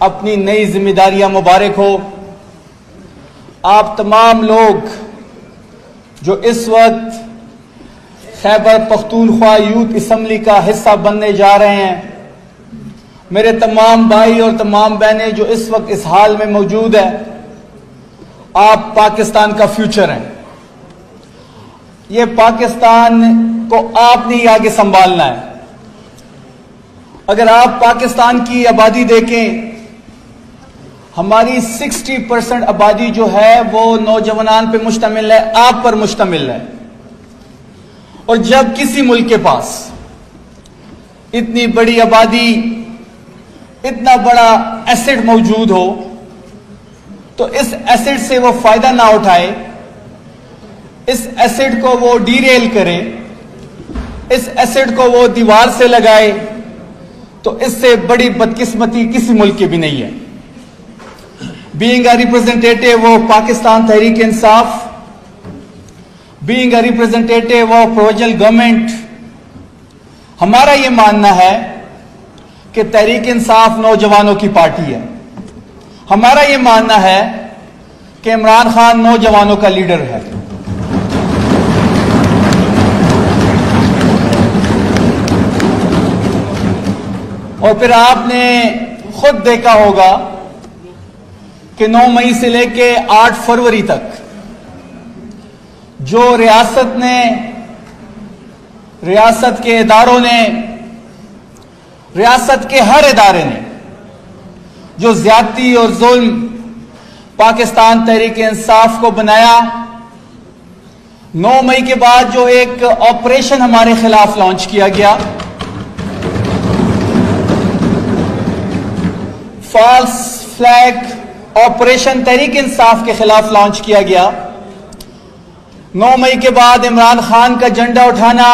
अपनी नई जिम्मेदारियां मुबारक हो। आप तमाम लोग जो इस वक्त खैबर पख्तूनख्वा यूथ असम्बली का हिस्सा बनने जा रहे हैं, मेरे तमाम भाई और तमाम बहनें जो इस वक्त इस हाल में मौजूद है, आप पाकिस्तान का फ्यूचर हैं। ये पाकिस्तान को आपने ही आगे संभालना है। अगर आप पाकिस्तान की आबादी देखें, हमारी 60% आबादी जो है वो नौजवान पे मुश्तमिल है, आप पर मुश्तमिल है। और जब किसी मुल्क के पास इतनी बड़ी आबादी, इतना बड़ा एसेट मौजूद हो, तो इस एसेट से वो फायदा ना उठाए, इस एसेट को वो डीरेल करे, इस एसेट को वो दीवार से लगाए, तो इससे बड़ी बदकिस्मती किसी मुल्क की भी नहीं है। Being a representative of Pakistan Tehreek Insaf, being a representative of provisional government, हमारा ये मानना है कि तहरीक इंसाफ नौजवानों की पार्टी है। हमारा ये मानना है कि इमरान खान नौजवानों का लीडर है। और फिर आपने खुद देखा होगा कि 9 मई से लेके 8 फरवरी तक जो रियासत ने, रियासत के इदारों ने, रियासत के हर इदारे ने जो ज्यादती और जुल्म पाकिस्तान तहरीक इंसाफ को बनाया, 9 मई के बाद जो एक ऑपरेशन हमारे खिलाफ लॉन्च किया गया, false flag operation Tehreek Insaf के खिलाफ लॉन्च किया गया। 9 मई के बाद इमरान खान का झंडा उठाना,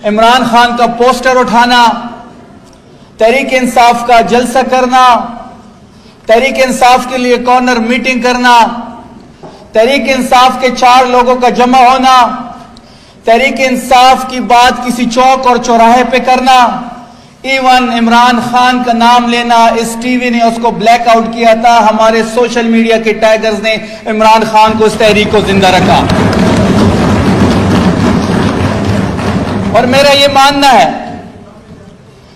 इमरान खान का पोस्टर उठाना, तहरीक इंसाफ का जलसा करना, तहरीक इंसाफ के लिए कॉर्नर मीटिंग करना, तहरीक इंसाफ के 4 लोगों का जमा होना, तहरीक इंसाफ की बात किसी चौक और चौराहे पे करना, इवन इमरान खान का नाम लेना, इस टीवी ने उसको ब्लैकआउट किया था, हमारे सोशल मीडिया के टाइगर्स ने इमरान खान को, इस तहरीक को जिंदा रखा। और मेरा यह मानना है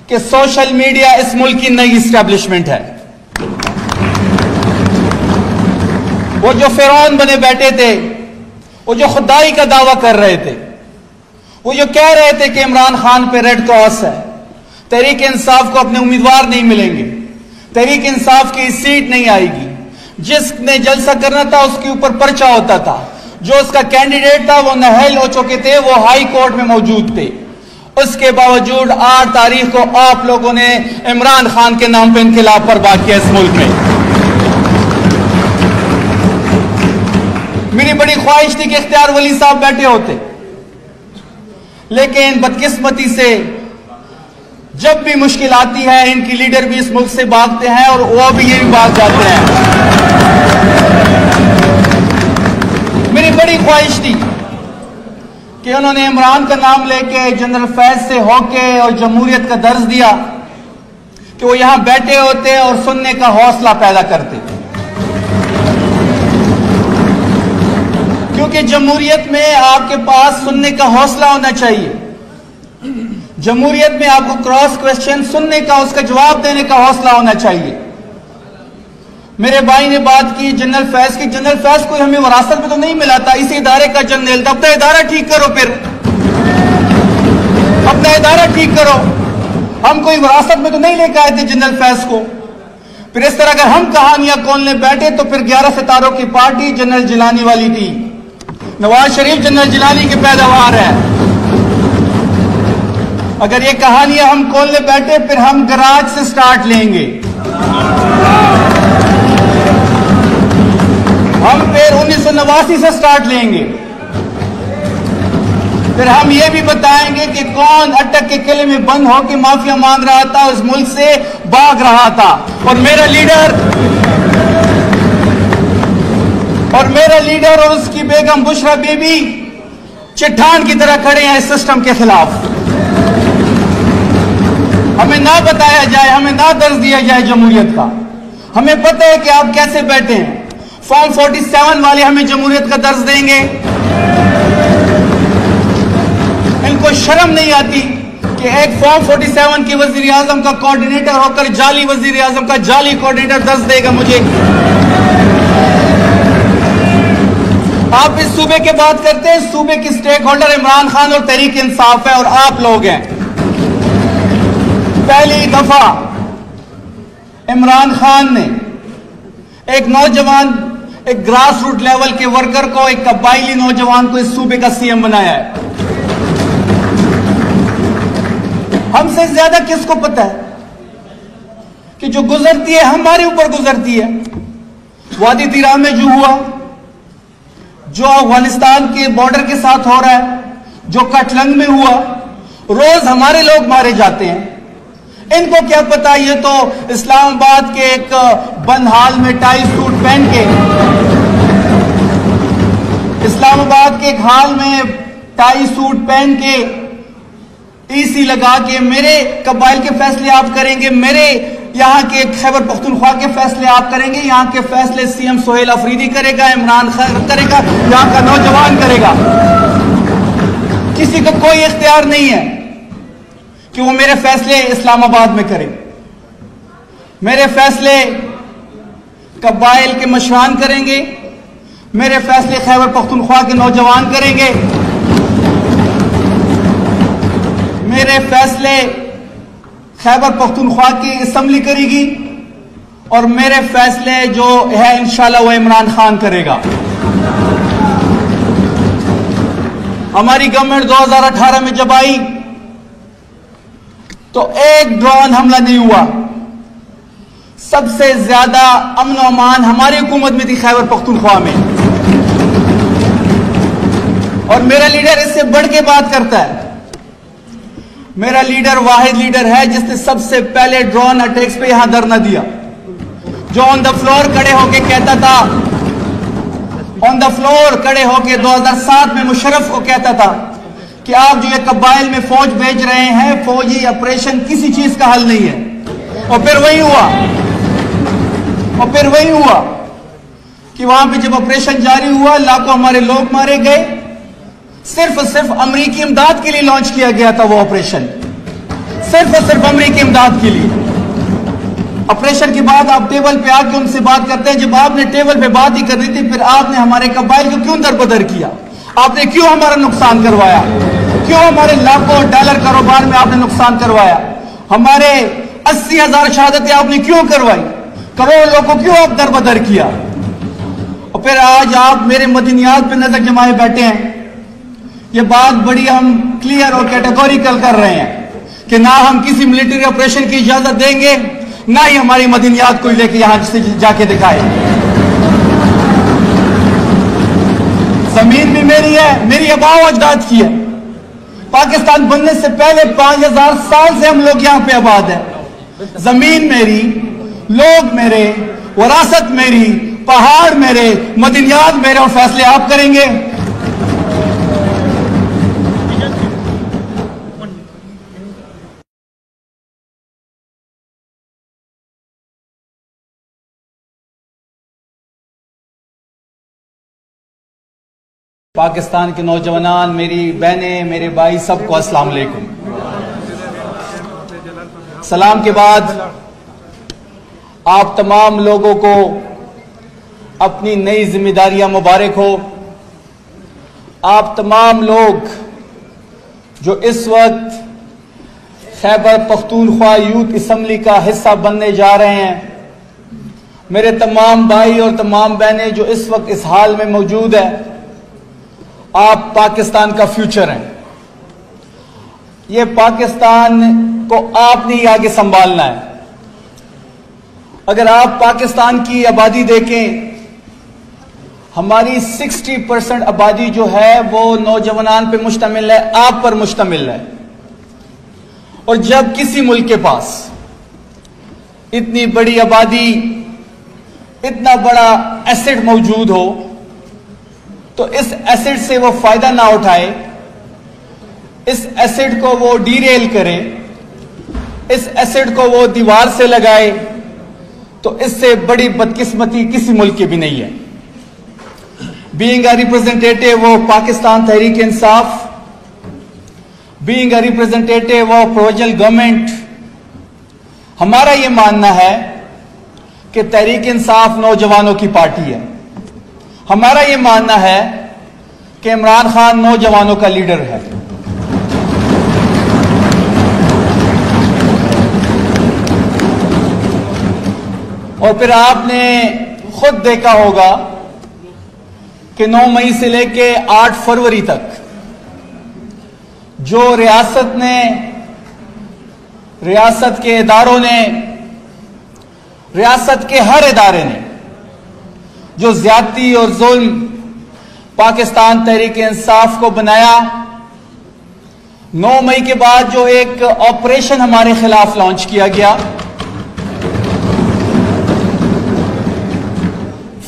कि सोशल मीडिया इस मुल्क की नई इस्टेब्लिशमेंट है। वो जो फिरौन बने बैठे थे, वो जो खुदाई का दावा कर रहे थे, वो जो कह रहे थे कि इमरान खान पे रेड क्रॉस है, तहरीक इंसाफ को अपने उम्मीदवार नहीं मिलेंगे, तहरीक इंसाफ की सीट नहीं आएगी, जिसने जलसा करना था उसके ऊपर पर्चा होता था, जो उसका कैंडिडेट था वो नाअहल हो चुके थे, वो हाई कोर्ट में मौजूद थे। उसके बावजूद 8 तारीख को आप लोगों ने इमरान खान के नाम पर इनकलाब बर्पा किया इस मुल्क में। मेरी बड़ी ख्वाहिश थी कि इख्तियार वली साहब बैठे होते, लेकिन बदकिस्मती से जब भी मुश्किल आती है, इनकी लीडर भी इस मुल्क से भागते हैं और वो भी ये भी भाग जाते हैं। मेरी बड़ी ख्वाहिश थी कि उन्होंने इमरान का नाम लेके जनरल फैज से होके और जमहूरियत का दर्ज दिया, कि वो यहां बैठे होते और सुनने का हौसला पैदा करते, क्योंकि जमहूरियत में आपके पास सुनने का हौसला होना चाहिए। जमहूरियत में आपको क्रॉस क्वेश्चन सुनने का, उसका जवाब देने का हौसला होना चाहिए। मेरे भाई ने बात की जनरल फैज की। जनरल फैज को हमें विरासत में तो नहीं मिला था, इसी इदारे का जनरल था। अपना इदारा ठीक करो, फिर अपना इदारा ठीक करो। हम कोई विरासत में तो नहीं लेकर आए थे जनरल फैज को। फिर इस तरह अगर हम कहानियां खोलने बैठे तो फिर 11 सितारों की पार्टी जनरल जिलानी वाली थी। नवाज शरीफ जनरल जिलानी की पैदावार है। अगर ये कहानियां हम खोलने बैठे, फिर हम गराज से स्टार्ट लेंगे, हम फिर 1989 से स्टार्ट लेंगे। फिर हम ये भी बताएंगे कि कौन अटक के किले में बंद होकर माफिया मांग रहा था, उस मुल्क से भाग रहा था। और मेरा लीडर और उसकी बेगम बुशरा बीबी चट्टान की तरह खड़े हैं इस सिस्टम के खिलाफ। हमें ना बताया जाए, हमें ना दर्ज दिया जाए जमहूरियत का। हमें पता है कि आप कैसे बैठे हैं। फॉर्म 47 वाले हमें जमहूरियत का दर्ज देंगे। इनको शर्म नहीं आती कि एक फॉर्म 47 की वजीर आजम का कोऑर्डिनेटर होकर जाली वजीर आजम का जाली कोऑर्डिनेटर दर्ज देगा मुझे। आप इस सूबे की बात करते हैं, सूबे की स्टेक होल्डर इमरान खान और तहरीक इंसाफ है और आप लोग हैं। पहली दफा इमरान खान ने एक नौजवान, एक ग्रास रूट लेवल के वर्कर को, एक कबायली नौजवान को इस सूबे का सीएम बनाया है। हमसे ज्यादा किसको पता है कि जो गुजरती है हमारे ऊपर गुजरती है। वादी तिरा में जो हुआ, जो अफगानिस्तान के बॉर्डर के साथ हो रहा है, जो कटलंग में हुआ, रोज हमारे लोग मारे जाते हैं। इनको क्या पता, ये तो इस्लामाबाद के एक बंद हाल में टाई सूट पहन के, इस्लामाबाद के एक हाल में टाई सूट पहन के, ईसी लगा के मेरे कबाइल के फैसले आप करेंगे, मेरे यहां के खैबर पख्तूनख्वा के फैसले आप करेंगे, यहां के फैसले सीएम सोहेल अफरीदी करेगा, इमरान खान करेगा, यहां का नौजवान करेगा। किसी को कोई इख्तियार नहीं है कि वो मेरे फैसले इस्लामाबाद में करे। मेरे फैसले कबाइल के मशरान करेंगे, मेरे फैसले खैबर पख्तूनख्वा के नौजवान करेंगे, मेरे फैसले खैबर पख्तूनख्वा की असम्बली करेगी और मेरे फैसले जो है इंशाल्लाह वो इमरान खान करेगा। हमारी गवर्नमेंट 2018 में जब आई तो एक ड्रोन हमला नहीं हुआ। सबसे ज्यादा अमन और अमान हमारी हुकूमत में थी खैबर पख्तूनख्वा में। और मेरा लीडर इससे बढ़ के बात करता है। मेरा लीडर वाहिद लीडर है जिसने सबसे पहले ड्रोन अटैक्स पे यहां धरना दिया, जो ऑन द फ्लोर खड़े होके कहता था, ऑन द फ्लोर खड़े होके 2007 में मुशर्रफ को कहता था कि आप जो ये कबाइल में फौज भेज रहे हैं, फौजी ऑपरेशन किसी चीज का हल नहीं है। और फिर वही हुआ कि वहां पे जब ऑपरेशन जारी हुआ, लाखों हमारे लोग मारे गए। सिर्फ और सिर्फ अमरीकी इमदाद के लिए लॉन्च किया गया था वो ऑपरेशन, सिर्फ और सिर्फ अमरीकी इमदाद के लिए। ऑपरेशन के बाद आप टेबल पे आके उनसे बात करते हैं। जब आपने टेबल पे बात ही करनी थी, फिर आपने हमारे कबाइल को क्यों दरबदर किया? आपने क्यों हमारा नुकसान करवाया? क्यों हमारे लाखों डॉलर कारोबार में आपने नुकसान करवाया? हमारे 80,000 शहादतें आपने क्यों करवाई? करोड़ों लोगों को क्यों आप दरबदर किया? और फिर आज आप मेरे मदनियात पे नजर जमाए बैठे हैं। ये बात बड़ी हम क्लियर और कैटेगोरिकल कर रहे हैं कि ना हम किसी मिलिट्री ऑपरेशन की इजाजत देंगे, ना ही हमारी मदनियात को लेकर यहां से जाके दिखाए। जमीन भी मेरी है, मेरी आबाओ अजदाद की है। पाकिस्तान बनने से पहले 5000 साल से हम लोग यहां पे आबाद है। जमीन मेरी, लोग मेरे, विरासत मेरी, पहाड़ मेरे, मदनियात मेरे, और फैसले आप करेंगे। पाकिस्तान के नौजवान, मेरी बहनें, मेरे भाई, सबको अस्सलाम वालेकुम। सलाम के बाद आप तमाम लोगों को अपनी नई जिम्मेदारियां मुबारक हो। आप तमाम लोग जो इस वक्त खैबर पख्तूनख्वा यूथ असम्बली का हिस्सा बनने जा रहे हैं, मेरे तमाम भाई और तमाम बहनें जो इस वक्त इस हाल में मौजूद है, आप पाकिस्तान का फ्यूचर हैं। ये पाकिस्तान को आपने ही आगे संभालना है। अगर आप पाकिस्तान की आबादी देखें, हमारी 60% आबादी जो है वो नौजवान पे मुश्तमिल है, आप पर मुश्तमिल है। और जब किसी मुल्क के पास इतनी बड़ी आबादी, इतना बड़ा एसेट मौजूद हो, तो इस एसेट से वो फायदा ना उठाए, इस एसेट को वो डीरेल करे, इस एसिड को वो दीवार से लगाए, तो इससे बड़ी बदकिस्मती किसी मुल्क की भी नहीं है। Being a representative of Pakistan Tehreek Insaf, being a representative of provisional government, हमारा ये मानना है कि तहरीक इंसाफ नौजवानों की पार्टी है। हमारा ये मानना है कि इमरान खान नौजवानों का लीडर है। और फिर आपने खुद देखा होगा कि 9 मई से लेके 8 फरवरी तक जो रियासत के इदारों ने, रियासत के हर इदारे ने जो ज्यादती और जुल्म पाकिस्तान तहरीक इंसाफ को बनाया, 9 मई के बाद जो एक ऑपरेशन हमारे खिलाफ लॉन्च किया गया,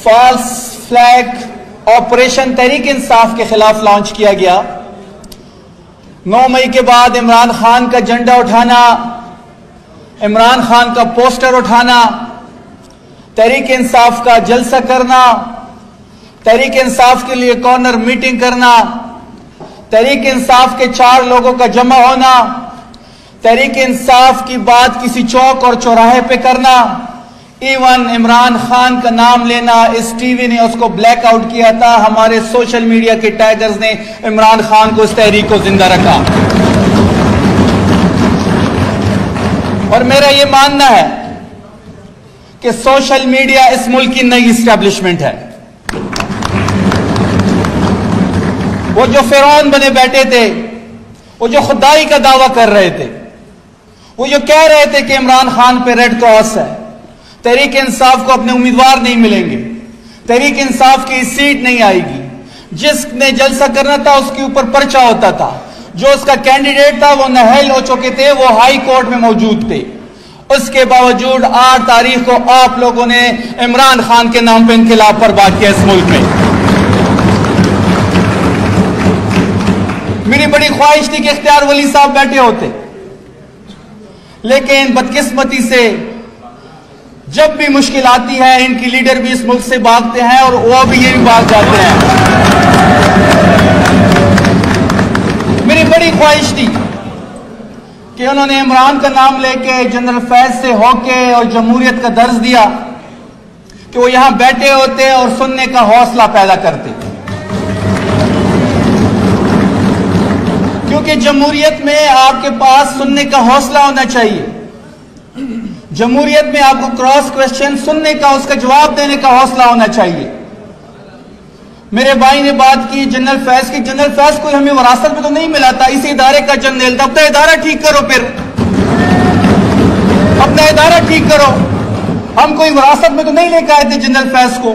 false flag operation Tehreek Insaf के खिलाफ लॉन्च किया गया। 9 मई के बाद इमरान खान का झंडा उठाना, इमरान खान का पोस्टर उठाना, तहरीक इंसाफ का जलसा करना, तहरीक इंसाफ के लिए कॉर्नर मीटिंग करना, तहरीक इंसाफ के 4 लोगों का जमा होना, तहरीक इंसाफ की बात किसी चौक और चौराहे पे करना, इवन इमरान खान का नाम लेना, इस टीवी ने उसको ब्लैकआउट किया था, हमारे सोशल मीडिया के टाइगर्स ने इमरान खान को, इस तहरीक को जिंदा रखा। और मेरा यह मानना है कि सोशल मीडिया इस मुल्क की नई इस्टेब्लिशमेंट है। वो जो फिरौन बने बैठे थे, वो जो खुदाई का दावा कर रहे थे, वो जो कह रहे थे कि इमरान खान पे रेड क्रॉस है, तहरीक इंसाफ को अपने उम्मीदवार नहीं मिलेंगे, तहरीक इंसाफ की सीट नहीं आएगी, जिसने जलसा करना था उसके ऊपर पर्चा होता था, जो उसका कैंडिडेट था वो नाअहल हो चुके थे, वो हाई कोर्ट में मौजूद थे। उसके बावजूद 8 तारीख को आप लोगों ने इमरान खान के नाम पर इनकलाब बर्बाद किया इस मुल्क में। मेरी बड़ी ख्वाहिश थी कि इख्तियार वली साहब बैठे होते, लेकिन बदकिस्मती से जब भी मुश्किल आती है इनकी लीडर भी इस मुल्क से भागते हैं और वो भी ये भी भाग जाते हैं। मेरी बड़ी ख्वाहिश थी कि उन्होंने इमरान का नाम लेके जनरल फैज से होके और जमहूरियत का दर्ज दिया कि वो यहां बैठे होते और सुनने का हौसला पैदा करते, क्योंकि जमहूरियत में आपके पास सुनने का हौसला होना चाहिए। जमहूरियत में आपको क्रॉस क्वेश्चन सुनने का, उसका जवाब देने का हौसला होना चाहिए। मेरे भाई ने बात की जनरल फैज की। जनरल फैज कोई हमें विरासत में तो नहीं मिला था, इसी इदारे का जनरल था। अपना इदारा ठीक करो, फिर अपना इदारा ठीक करो। हम कोई विरासत में तो नहीं लेकर आए थे जनरल फैज को।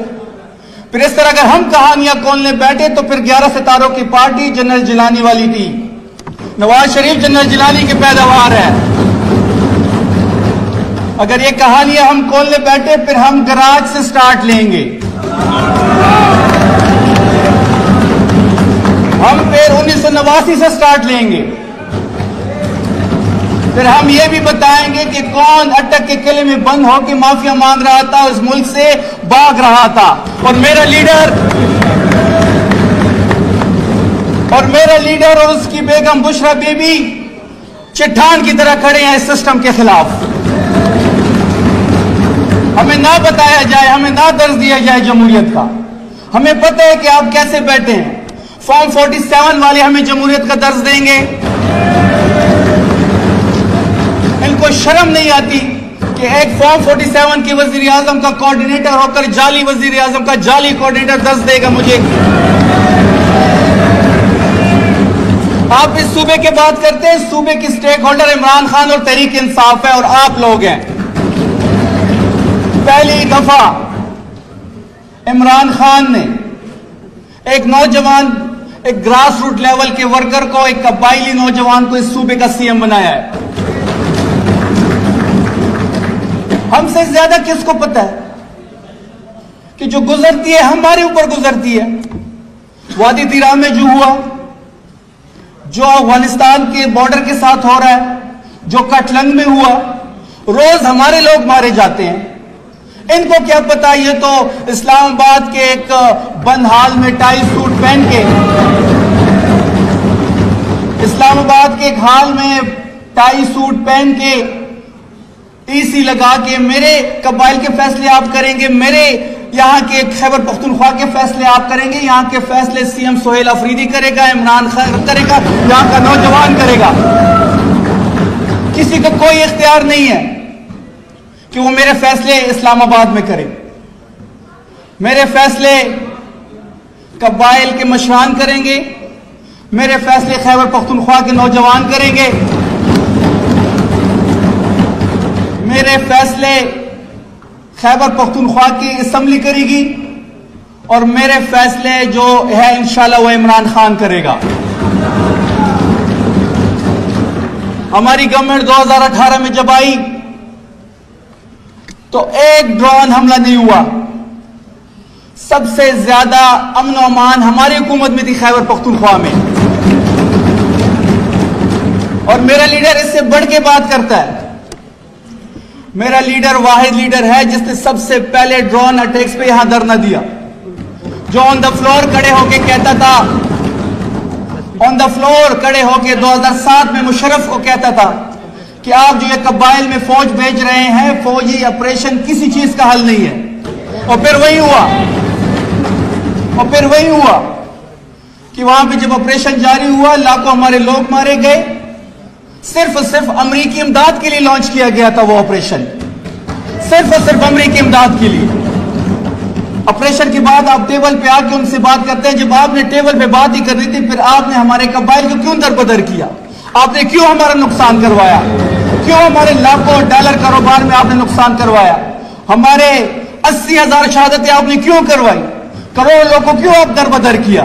फिर इस तरह अगर हम कहानियां खोलने बैठे तो फिर 11 सितारों की पार्टी जनरल जिलानी वाली थी। नवाज शरीफ जनरल जिलानी की पैदावार है। अगर ये कहानियां हम खोलने बैठे फिर हम गराज से स्टार्ट लेंगे, हम फिर 1989 से स्टार्ट लेंगे। फिर हम ये भी बताएंगे कि कौन अटक के किले में बंद होकर माफिया मांग रहा था, उस मुल्क से भाग रहा था। और मेरा लीडर और उसकी बेगम बुशरा बीबी चट्टान की तरह खड़े हैं इस सिस्टम के खिलाफ। हमें ना बताया जाए, हमें ना दर्ज दिया जाए जमहूरियत का। हमें पता है कि आप कैसे बैठे हैं। फॉर्म 47 वाले हमें जमहूरियत का दर्ज देंगे। इनको शर्म नहीं आती कि एक फॉर्म 47 के वजीर आजम का कोऑर्डिनेटर होकर जाली वजीर आजम का जाली कोऑर्डिनेटर दर्ज देगा मुझे। आप इस सूबे की बात करते हैं, सूबे की स्टेक होल्डर इमरान खान और तहरीक इंसाफ है और आप लोग हैं। पहली दफा इमरान खान ने एक नौजवान, एक ग्रास रूट लेवल के वर्कर को, एक कबायली नौजवान को इस सूबे का सीएम बनाया है। हमसे ज्यादा किसको पता है कि जो गुजरती है हमारे ऊपर गुजरती है। वादी तिराह में जो हुआ, जो अफगानिस्तान के बॉर्डर के साथ हो रहा है, जो कटलंग में हुआ, रोज हमारे लोग मारे जाते हैं। इनको क्या पता, ये तो इस्लामाबाद के एक बंद हाल में टाई सूट पहन के, इस्लामाबाद के एक हाल में टाई सूट पहन के, ईसी लगा के मेरे कबाइल के फैसले आप करेंगे, मेरे यहाँ के खैबर पख्तूनख्वा के फैसले आप करेंगे, यहाँ के फैसले सीएम सोहेल अफरीदी करेगा, इमरान खान करेगा, यहाँ का नौजवान करेगा। किसी को कोई इख्तियार नहीं है कि वो मेरे फैसले इस्लामाबाद में करे। मेरे फैसले कबाइल के मशरान करेंगे, मेरे फैसले खैबर पख्तूनख्वा के नौजवान करेंगे, मेरे फैसले खैबर पख्तूनख्वा की असम्बली करेगी, और मेरे फैसले जो है इंशाल्लाह वो इमरान खान करेगा। हमारी गवर्नमेंट 2018 में जब आई तो एक ड्रोन हमला नहीं हुआ। सबसे ज्यादा अमन और अमान हमारी हुकूमत में थी खैबर पख्तूनख्वा में, और मेरा लीडर इससे बढ़ के बात करता है। मेरा लीडर वाहिद लीडर है जिसने सबसे पहले ड्रोन अटैक्स पे यहां धरना दिया, जो ऑन द फ्लोर खड़े होके कहता था, ऑन द फ्लोर खड़े होके 2007 में मुशर्रफ को कहता था कि आप जो ये कबाइल में फौज भेज रहे हैं, फौजी ऑपरेशन किसी चीज का हल नहीं है। और फिर वही हुआ कि वहां पे जब ऑपरेशन जारी हुआ, लाखों हमारे लोग मारे गए। सिर्फ और सिर्फ अमरीकी इमदाद के लिए लॉन्च किया गया था वो ऑपरेशन, सिर्फ और सिर्फ अमरीकी इमदाद के लिए। ऑपरेशन के बाद आप टेबल पे आके उनसे बात करते हैं। जब आपने टेबल पे बात ही करनी थी, फिर आपने हमारे कबाइल को क्यों दरबदर किया? आपने क्यों हमारा नुकसान करवाया? क्यों हमारे लाखों डॉलर कारोबार में आपने नुकसान करवाया? हमारे 80,000 शहादतें आपने क्यों करवाई? करोड़ों लोगों को क्यों आप दरबदर किया?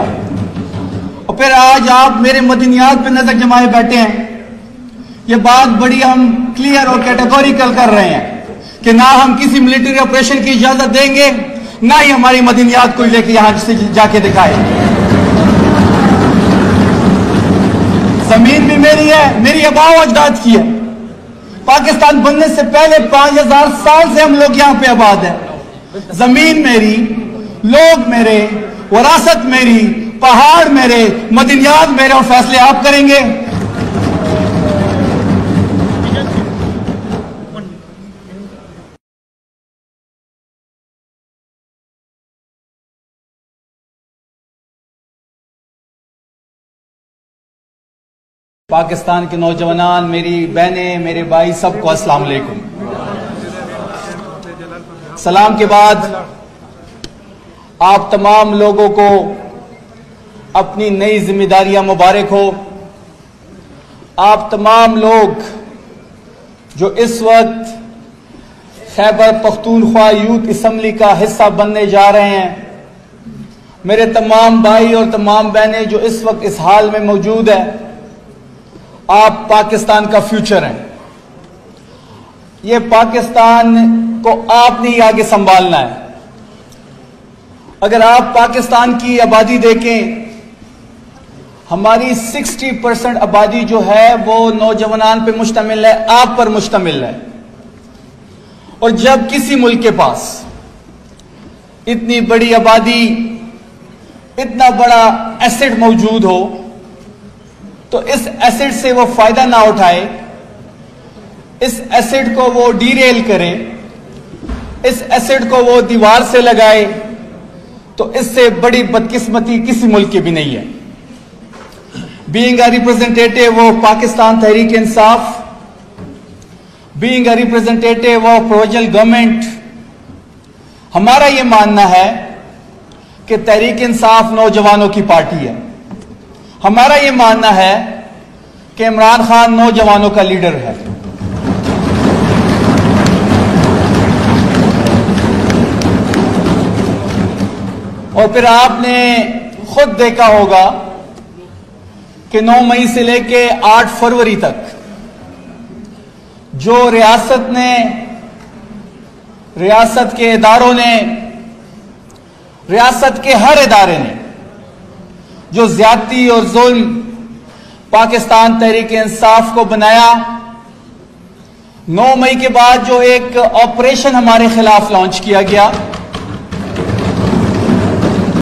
और फिर आज आप मेरे मदनियात पे नजर जमाए बैठे हैं। ये बात बड़ी हम क्लियर और कैटेगोरिकल कर रहे हैं कि ना हम किसी मिलिट्री ऑपरेशन की इजाजत देंगे, ना ही हमारी मदनियात को लेकर यहां से जाके दिखाए। जमीन भी मेरी है, मेरी आबाओ अजदाद की है। पाकिस्तान बनने से पहले 5000 साल से हम लोग यहां पे आबाद है। जमीन मेरी, लोग मेरे, विरासत मेरी, पहाड़ मेरे, मदनियात मेरे, और फैसले आप करेंगे। पाकिस्तान के नौजवान, मेरी बहनें, मेरे भाई, सबको अस्सलाम वालेकुम। सलाम के बाद आप तमाम लोगों को अपनी नई जिम्मेदारियां मुबारक हो। आप तमाम लोग जो इस वक्त खैबर पख्तूनख्वा यूथ असम्बली का हिस्सा बनने जा रहे हैं, मेरे तमाम भाई और तमाम बहनें जो इस वक्त इस हाल में मौजूद है, आप पाकिस्तान का फ्यूचर हैं। ये पाकिस्तान को आपने ही आगे संभालना है। अगर आप पाकिस्तान की आबादी देखें, हमारी 60% आबादी जो है वो नौजवान पे मुश्तमिल है, आप पर मुश्तमिल है। और जब किसी मुल्क के पास इतनी बड़ी आबादी, इतना बड़ा एसेट मौजूद हो, तो इस एसेट से वो फायदा ना उठाए, इस एसेट को वो डीरेल करे, इस एसेट को वो दीवार से लगाए, तो इससे बड़ी बदकिस्मती किसी मुल्क की भी नहीं है। Being a representative of Pakistan Tehreek Insaf, being a representative of provisional government, हमारा ये मानना है कि तहरीक इंसाफ नौजवानों की पार्टी है। हमारा ये मानना है कि इमरान खान नौजवानों का लीडर है। और फिर आपने खुद देखा होगा कि 9 मई से लेके 8 फरवरी तक जो रियासत के इदारों ने, रियासत के हर इदारे ने जो ज्यादती और जुल्म पाकिस्तान तहरीक इंसाफ को बनाया, 9 मई के बाद जो एक ऑपरेशन हमारे खिलाफ लॉन्च किया गया,